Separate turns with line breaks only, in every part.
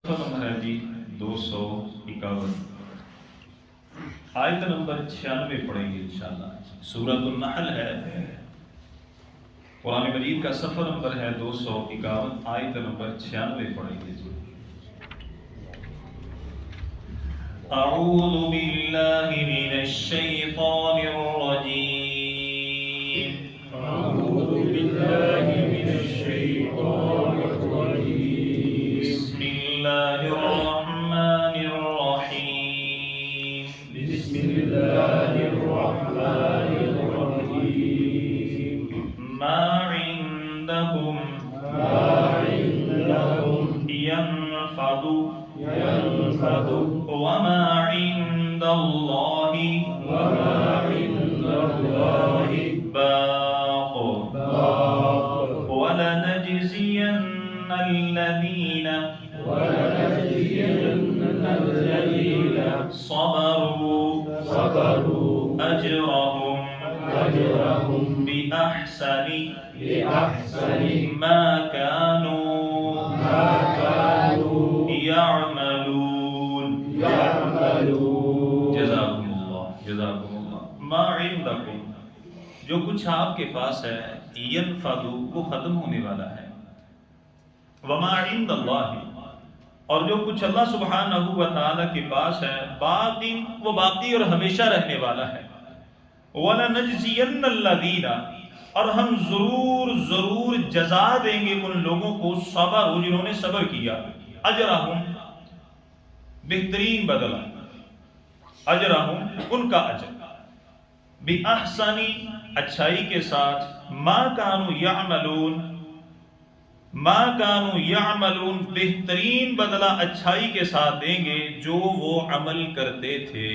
Number ہے جی 251 آیت number 96 پڑھیں گے انشاءاللہ۔ سورۃ النحل ہے، قرآن مجید کا صفحہ نمبر ہے 251، آیت نمبر 96 پڑھیں گے جی۔ اعوذ باللہ من الشیطان الرجیم،
أعوذ بالله من الشيطان الرجيم.
بسم اللہ الرحمن الرحیم،
بسم الله الرحمن الرحيم.
ما عندكم
ما عندكم
ينفد
ينفد
وما عند الله
وما عند الله
باق
باق
ولنجزين الذين
ولنجزين الذين
صبروا
صبروا
أجرهم
أجرهم
بأحسن
بأحسن
ما كانوا يعملون۔
يعملون.
جزاکم اللہ، جزاکم اللہ۔ ما عندکم، جو کچھ آپ کے پاس ہے، ینفد، وہ ختم ہونے والا ہے، وما عند اللہ، اور جو کچھ اللہ سبحانہ و تعالی کے پاس ہے، باقی، وہ باقی اور ہمیشہ رہنے والا ہے۔ وَلَنَجْزِيَنَّ الَّذِينَ، اور ہم ضرور جزا دیں گے ان لوگوں کو صبر، جنہوں نے صبر کیا، اجرہم، بہترین بدلہ، اجرہم، ان کا اجر، بِأَحْسَنِ، اچھائی کے ساتھ، ما کانوا یعملون، ما کانوا یعملون، بہترین بدلہ اچھائی کے ساتھ دیں گے جو وہ عمل کرتے تھے۔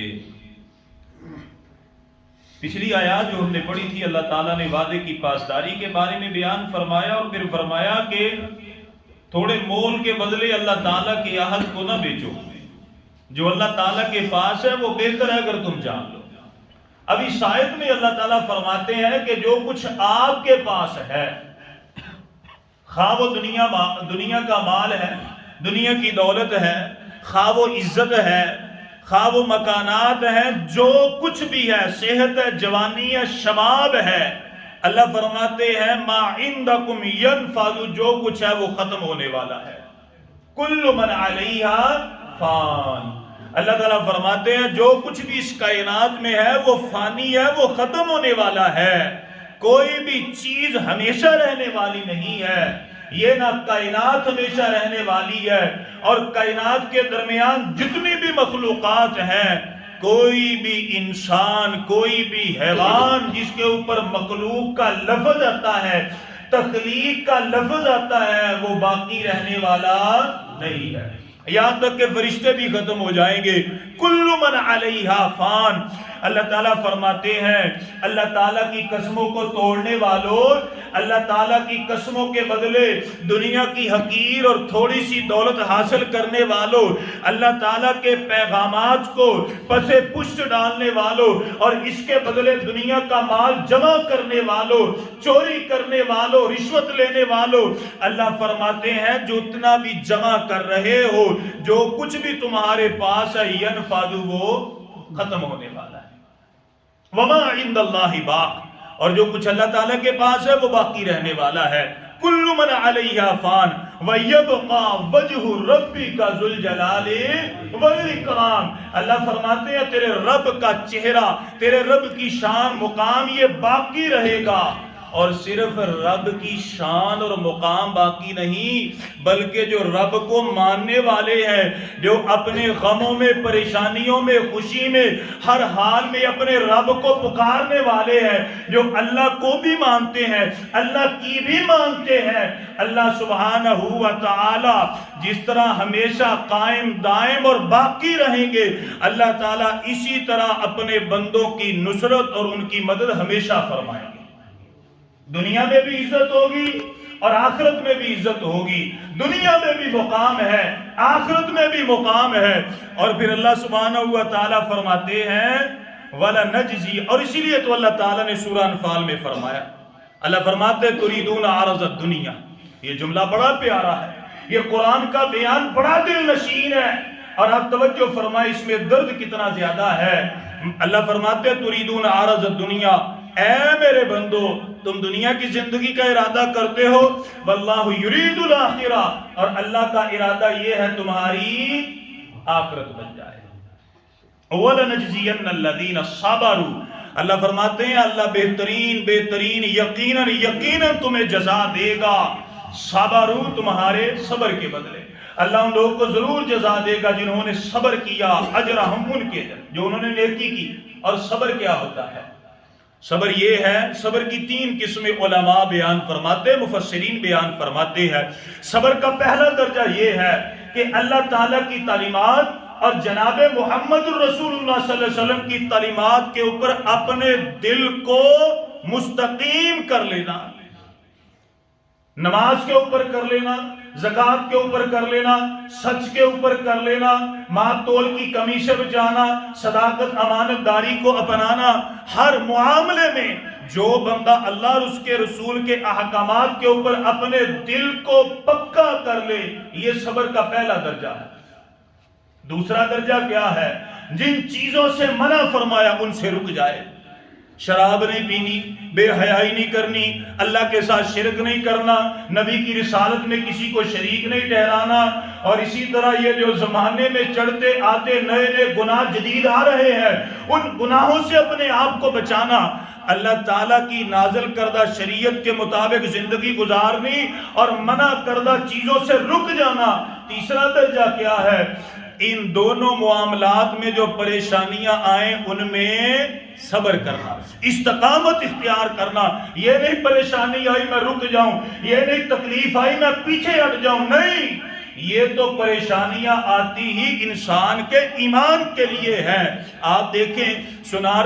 پچھلی آیات جو ہم نے پڑھی تھی، اللہ تعالیٰ نے وعدے کی پاسداری کے بارے میں بیان فرمایا، اور پھر فرمایا کہ تھوڑے مول کے بدلے اللہ تعالیٰ کے عہد کو نہ بیچو، جو اللہ تعالیٰ کے پاس ہے وہ بہتر ہے اگر تم جان لو۔ اب اس آیت میں اللہ تعالیٰ فرماتے ہیں کہ جو کچھ آپ کے پاس ہے، خواہ وہ دنیا کا مال ہے، دنیا کی دولت ہے، خواہ وہ عزت ہے، خواہ وہ مکانات ہیں، جو کچھ بھی ہے، صحت ہے، جوانی ہے، شباب ہے، اللہ فرماتے ہیں ما عندکم ینفد، جو کچھ ہے وہ ختم ہونے والا ہے۔ کل من علیہا فان، اللہ تعالیٰ فرماتے ہیں جو کچھ بھی اس کائنات میں ہے وہ فانی ہے، وہ ختم ہونے والا ہے، کوئی بھی چیز ہمیشہ رہنے والی نہیں ہے۔ یہ نہ کائنات ہمیشہ رہنے والی ہے، اور کائنات کے درمیان جتنی بھی مخلوقات ہیں، کوئی بھی انسان، کوئی بھی حیوان جس کے اوپر مخلوق کا لفظ آتا ہے، تخلیق کا لفظ آتا ہے، وہ باقی رہنے والا نہیں ہے، یہاں تک کہ فرشتے بھی ختم ہو جائیں گے۔ کل من علیہا فان، اللہ تعالیٰ فرماتے ہیں اللہ تعالیٰ کی قسموں کو توڑنے والوں، اللہ تعالیٰ کی قسموں کے بدلے دنیا کی حقیر اور تھوڑی سی دولت حاصل کرنے والوں، اللہ تعالیٰ کے پیغامات کو پس پشت ڈالنے والوں، اور اس کے بدلے دنیا کا مال جمع کرنے والوں، چوری کرنے والوں، رشوت لینے والوں، اللہ فرماتے ہیں جو اتنا بھی جمع کر رہے ہو، جو کچھ بھی تمہارے پاس ہے، ینفد، وہ ختم ہونے والا ہے۔ وما عند اللہ باق، اور جو کچھ اللہ تعالیٰ کے پاس ہے وہ باقی رہنے والا ہے۔ کل من علیہا فان ویبقى وجہ ربک ذو الجلال والاکرام، اللہ فرماتے ہیں تیرے رب کا چہرہ، تیرے رب کی شان، مقام، یہ باقی رہے گا۔ اور صرف رب کی شان اور مقام باقی نہیں، بلکہ جو رب کو ماننے والے ہیں، جو اپنے غموں میں، پریشانیوں میں، خوشی میں، ہر حال میں اپنے رب کو پکارنے والے ہیں، جو اللہ کو بھی مانتے ہیں، اللہ کی بھی مانتے ہیں، اللہ سبحانہ و تعالی جس طرح ہمیشہ قائم دائم اور باقی رہیں گے، اللہ تعالیٰ اسی طرح اپنے بندوں کی نصرت اور ان کی مدد ہمیشہ فرمائیں گے۔ دنیا میں بھی عزت ہوگی اور آخرت میں بھی عزت ہوگی، دنیا میں بھی مقام ہے، آخرت میں بھی مقام ہے۔ اور پھر اللہ سبحانہ و تعالیٰ فرماتے ہیں وَلَنَجْزِي، اور اسی لیے تو اللہ تعالیٰ نے سورہ انفال میں فرمایا، اللہ فرماتے ہیں تُرِيدُونَ عَرَضَ الدُّنْيَا، یہ جملہ بڑا پیارا ہے، یہ قرآن کا بیان بڑا دل نشین ہے، اور آپ توجہ فرمائیں اس میں درد کتنا زیادہ ہے۔ اللہ فرماتے ہیں تریدون عرض الدنیا، اے میرے بندو تم دنیا کی زندگی کا ارادہ کرتے ہو، واللہ یرید الاخرہ، اور اللہ کا ارادہ یہ ہے تمہاری آخرت بن جائے۔ وَلَنَجْزِيَنَّ الَّذِينَ صَبَرُوا، اللہ فرماتے ہیں اللہ بہترین یقیناً تمہیں جزا دے گا، صبروا تمہارے صبر کے بدلے۔ اللہ ان لوگوں کو ضرور جزا دے گا جنہوں نے صبر کیا، اجرہم ان کے جو انہوں نے نیکی کی۔ اور صبر کیا ہوتا ہے؟ صبر یہ ہے، صبر کی 3 قسمیں علماء بیان فرماتے، مفسرین بیان فرماتے ہیں۔ صبر کا پہلا درجہ یہ ہے کہ اللہ تعالیٰ کی تعلیمات اور جناب محمد الرسول اللہ صلی اللہ علیہ وسلم کی تعلیمات کے اوپر اپنے دل کو مستقیم کر لینا، نماز کے اوپر کر لینا، زکوٰۃ کے اوپر کر لینا، سچ کے اوپر کر لینا، مال تول کی کمی سے بچانا، صداقت امانت داری کو اپنانا، ہر معاملے میں جو بندہ اللہ اور اس کے رسول کے احکامات کے اوپر اپنے دل کو پکا کر لے، یہ صبر کا پہلا درجہ ہے۔ دوسرا درجہ کیا ہے؟ جن چیزوں سے منع فرمایا ان سے رک جائے، شراب نہیں پینی، بے حیائی نہیں کرنی، اللہ کے ساتھ شرک نہیں کرنا، نبی کی رسالت میں کسی کو شریک نہیں ٹھہرانا، اور اسی طرح یہ جو زمانے میں چڑھتے آتے نئے گناہ جدید آ رہے ہیں ان گناہوں سے اپنے آپ کو بچانا، اللہ تعالیٰ کی نازل کردہ شریعت کے مطابق زندگی گزارنی اور منع کردہ چیزوں سے رک جانا۔ تیسرا درجہ کیا ہے؟ ان دونوں معاملات میں جو پریشانیاں آئیں ان میں صبر کرنا، استقامت اختیار کرنا۔ یہ نہیں پریشانی آئی میں رک جاؤں، یہ نہیں تکلیف آئی میں پیچھے ہٹ جاؤں، نہیں، یہ تو پریشانیاں آتی ہی انسان کے ایمان کے لیے ہیں۔ آپ دیکھیں سونار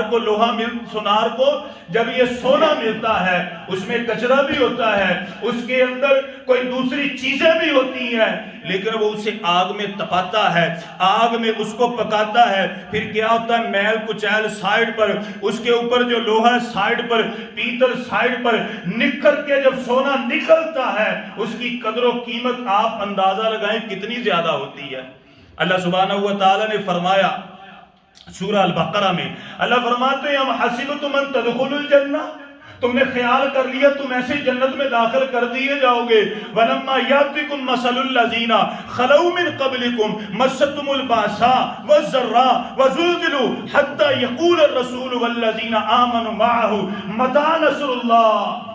کو جب یہ سونا ملتا ہے اس میں کچرا بھی ہوتا ہے، اس کے اندر کوئی دوسری چیزیں بھی ہوتی ہیں، لیکن وہ اسے آگ میں تپاتا ہے، آگ میں اس کو پکاتا ہے، پھر کیا ہوتا ہے؟ میل کچیل سائیڈ پر، اس کے اوپر جو لوہا سائیڈ پر، پیتل سائیڈ پر، نکھر کے جب سونا نکلتا ہے اس کی قدر و قیمت آپ اندازہ لگائیں کتنی زیادہ ہوتی ہے۔ اللہ سبحانہ و تعالیٰ نے فرمایا سورہ البقرہ میں، اللہ فرماتے ہیں ام حسبتم ان تدخلوا الجنہ، تم نے خیال کر لیا تم ایسے جنت میں داخل کر دیے جاؤ گے، وَلَمَّا يَأْتِكُم مَّثَلُ الَّذِينَ خَلَوْا مِن قَبْلِكُم مَّسَّتْهُمُ الْبَأْسَاءُ وَالضَّرَّاءُ وَزُلْزِلُوا حَتَّى يَقُولَ الرَّسُولُ وَالَّذِينَ آمَنُوا مَعَهُ مَتَىٰ نَصْرُ اللَّهِ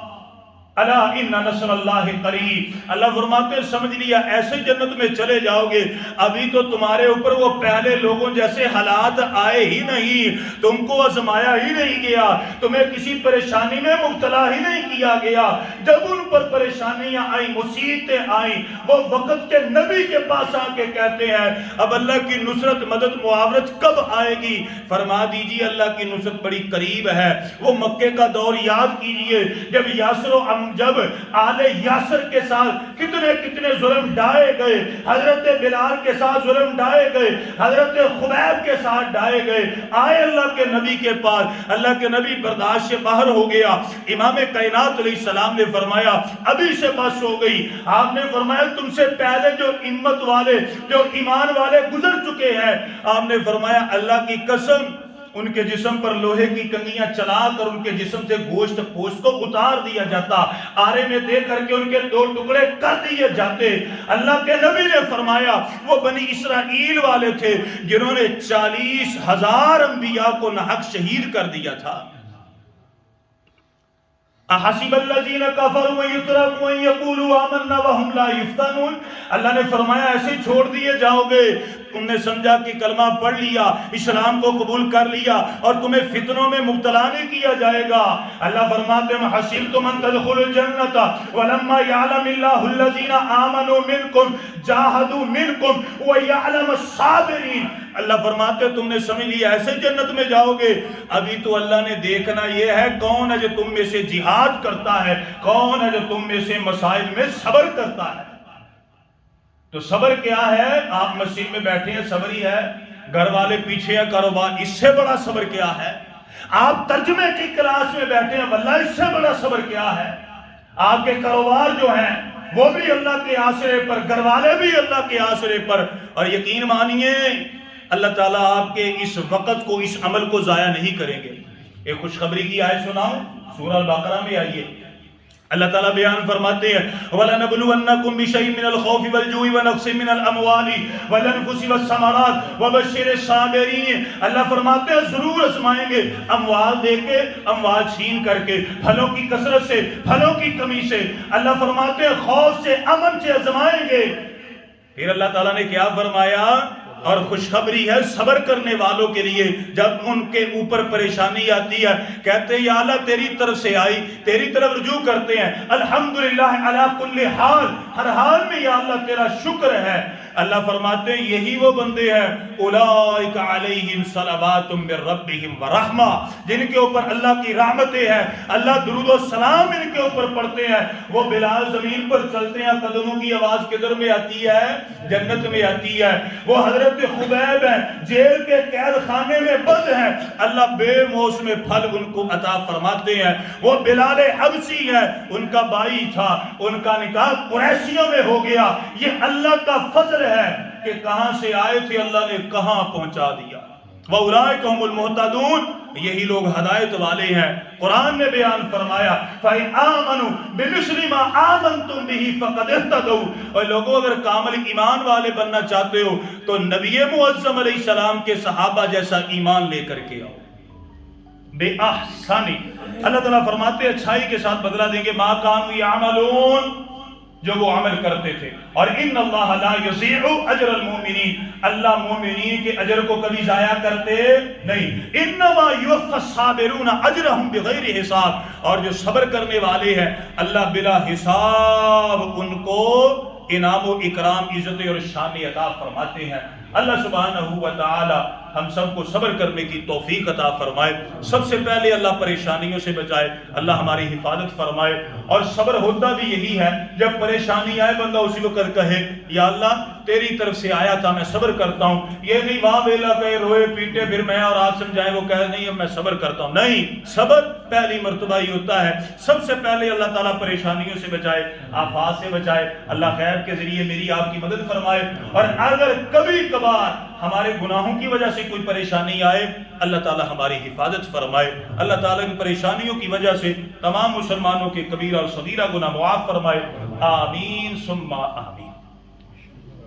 الا ان نصر اللہ قریب۔ اللہ فرماتے ہیں سمجھ لیا ایسے جنت میں چلے جاؤ گے، ابھی تو تمہارے اوپر وہ پہلے لوگوں جیسے حالات آئے ہی نہیں، تم کو آزمایا ہی نہیں گیا، تمہیں کسی پریشانی میں مبتلا ہی نہیں کیا گیا۔ جب ان پر پریشانیاں آئیں، مصیبتیں آئیں، وہ وقت کے نبی کے پاس آ کے کہتے ہیں اب اللہ کی نصرت مدد معاونت کب آئے گی؟ فرما دیجیے اللہ کی نصرت بڑی قریب ہے۔ وہ مکے کا دور یاد کیجئے، جب آل یاسر کے ساتھ کتنے ظلم ڈھائے گئے، حضرت بلال کے ساتھ ظلم ڈھائے گئے، حضرت خبیب کے ساتھ ڈھائے گئے، آئے اللہ کے نبی کے پاس، اللہ کے نبی برداشت سے باہر ہو گیا۔ امام کائنات علیہ السلام نے فرمایا ابھی سے بس ہو گئی۔ آپ نے فرمایا تم سے پہلے جو امت والے جو ایمان والے گزر چکے ہیں، آپ نے فرمایا اللہ کی قسم ان کے جسم پر لوہے کی کنگیاں چلا کر ان کے جسم سے گوشت پوست کو اتار دیا جاتا، آرے میں دے کر کے ان کے 2 ٹکڑے کر دیے جاتے۔ اللہ کے نبی نے فرمایا وہ بنی اسرائیل والے تھے جنہوں نے 40,000 انبیاء کو ناحق شہید کر دیا تھا۔ احسب الذین کفروا یترکوا ان یقولوا آمنا وهم لا یفتنون، اللہ نے فرمایا ایسے چھوڑ دیے جاؤ گے، تم نے سمجھا کہ کلمہ پڑھ لیا، اسلام کو قبول کر لیا اور تمہیں فتنوں میں مبتلا نہیں کیا جائے گا۔ اللہ فرماتے ہیں حسبتم ان تدخلوا الجنۃ ولما یعلم اللہ الذین آمنوا منکم جاہدوا منکم ویعلم الصابرین، اللہ فرماتے تم نے سمجھ لیا ایسے جنت میں جاؤ گے، ابھی تو اللہ نے دیکھنا یہ ہے کون ہے جو تم میں سے جہاد کرتا ہے، کون ہے جو تم میں سے مسائل میں صبر کرتا ہے۔ تو صبر کیا ہے؟ آپ مسجد میں بیٹھے ہیں صبر ہی ہے، گھر والے پیچھے ہیں کاروبار، اس سے بڑا صبر کیا ہے؟ آپ ترجمے کی کلاس میں بیٹھے ہیں، واللہ اس سے بڑا صبر کیا ہے؟ آپ کے کاروبار جو ہیں وہ بھی اللہ کے آسرے پر، گھر والے بھی اللہ کے آسرے پر. اور یقین مانیے اللہ تعالیٰ آپ کے اس وقت کو، اس عمل کو ضائع نہیں کریں گے. ایک خوشخبری کی آیت سناؤں، سورہ البقرہ میں آئیے. اللہ تعالیٰ بیان فرماتے ہیں وَلَنَبْلُوَنَّكُمْ بِشَيْءٍ مِّنَ الْخَوْفِ وَالْجُوعِ وَنَقْصٍ مِّنَ الْأَمْوَالِ وَالْأَنفُسِ وَالثَّمَرَاتِ وَبَشِّرِ الصَّابِرِينَ. اللہ فرماتے ہیں ضرور آزمائیں گے، اموال دے کے، اموال چھین کر کے، پھلوں کی کثرت سے، پھلوں کی کمی سے. اللہ فرماتے ہیں خوف سے، امن سے آزمائیں گے. پھر اللہ تعالیٰ نے کیا فرمایا؟ اور خوشخبری ہے صبر کرنے والوں کے لیے. جب ان کے اوپر پریشانی آتی ہے کہتے ہیں یا اللہ تیری طرف سے آئی، تیری طرف رجوع کرتے ہیں. الحمدللہ علی کل حال، ہر حال میں یا اللہ تیرا شکر ہے. اللہ فرماتے ہیں یہی وہ بندے ہیں اولئک علیہم صلوات من ربہم ورحمہ، جن کے اوپر اللہ کی رحمتیں ہیں، اللہ درود و سلام ان کے اوپر پڑھتے ہیں. وہ بلال زمین پر چلتے ہیں، قدموں کی آواز کدھر میں آتی ہے؟ جنت میں آتی ہے. وہ حضرت خبیب ہیں، جیل کے قید خانے میں بند ہیں، اللہ بے موسم پھل ان کو عطا فرماتے ہیں. وہ بلال حبشی ہے، ان کا بھائی تھا، ان کا نکاح قریشیوں میں ہو گیا. یہ اللہ کا فضل ہے کہ کہاں سے آئے تھے اللہ نے کہاں پہنچا دیا. وَأُولَئِكَ هُمُ الْمُهْتَدُونَ، یہی لوگ ہدایت والے ہیں. قرآن نے بیان فرمایا فَإِنْ آمَنُوا بِمِثْلِ مَا آمَنْتُمْ بِهِ فَقَدِ اهْتَدَوْا. اور لوگوں اگر کامل ایمان والے بننا چاہتے ہو تو نبی معظم علیہ السلام کے صحابہ جیسا ایمان لے کر کے آؤ. بے احسانی، اللہ تعالیٰ فرماتے اچھائی کے ساتھ بدلہ دیں گے. مَا كَانُوا يَعْمَلُونَ، جو وہ عمل کرتے تھے. اور ان اللہ لا یضیع اجر المؤمنین، اللہ مومنین کے اجر کو کبھی ضائع کرتے نہیں. انما یوفی الصابرون اجرهم بغیر حساب، اور جو صبر کرنے والے ہیں اللہ بلا حساب ان کو انعام و اکرام، عزت اور شان عطا فرماتے ہیں. اللہ سبحانہ و تعالی ہم سب کو صبر کرنے کی توفیق عطا فرمائے. سب سے پہلے اللہ پریشانیوں سے بچائے، اللہ ہماری حفاظت فرمائے. اور صبر ہوتا بھی یہی ہے جب پریشانی آئے بندہ اسی وقت کہے یا اللہ تیری طرف سے آیا تھا میں صبر کرتا ہوں. یہ نہیں وہاں ویلا کہے روئے پیٹے پھر میں اور آپ سمجھائیں وہ کہے نہیں اب میں صبر کرتا ہوں. نہیں، صبر پہلی مرتبہ ہی ہوتا ہے. سب سے پہلے اللہ تعالیٰ پریشانیوں سے بچائے، آفات سے بچائے. اللہ خیر کے ذریعے میری آپ کی مدد فرمائے. اور اگر کبھی کبھار ہمارے گناہوں کی وجہ سے کوئی پریشانی آئے اللہ تعالیٰ ہماری حفاظت فرمائے. اللہ تعالیٰ ان پریشانیوں کی وجہ سے تمام مسلمانوں کے کبیرہ اور صغیرہ گناہ معاف فرمائے. آمین ثم آمین.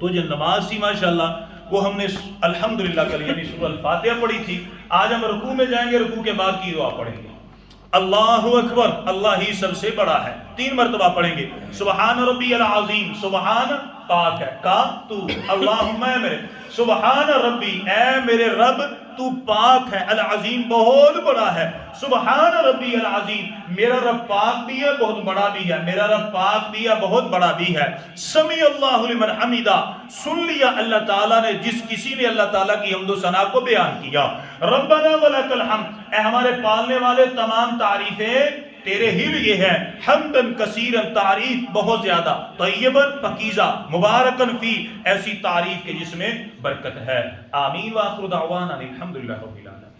تو جو نماز تھی ماشاءاللہ وہ ہم نے الحمدللہ کل یعنی سورہ الفاتحہ پڑھی تھی. آج ہم رکوع میں جائیں گے، رکوع کے بعد کی دعا پڑھیں گے. اللہ اکبر، اللہ ہی سب سے بڑا ہے، 3 مرتبہ پڑھیں گے. سبحان ربی العظیم، سبحان پاک ہے، کا تو، اللہم اے میرے، سبحان ربی اے میرے رب تو پاک ہے، العظیم بہت بڑا ہے. سبحان ربی العظیم، میرا رب پاک بھی ہے بہت بڑا بھی ہے، میرا رب پاک بھی ہے بہت بڑا بھی ہے. سمیع اللہ لمن حمیدہ، سن لیا اللہ تعالیٰ نے جس کسی نے اللہ تعالیٰ کی حمد و ثنا کو بیان کیا. ربنا ولک الحمد، اے ہمارے پالنے والے تمام تعریفیں تیرے ہی لیے ہے. حمدن کثیرن، تعریف بہت زیادہ، طیبن پاکیزہ، مبارکن فی، ایسی تعریف کے جس میں برکت ہے. آمین. وآخر دعوانا الحمدللہ رب العالمین.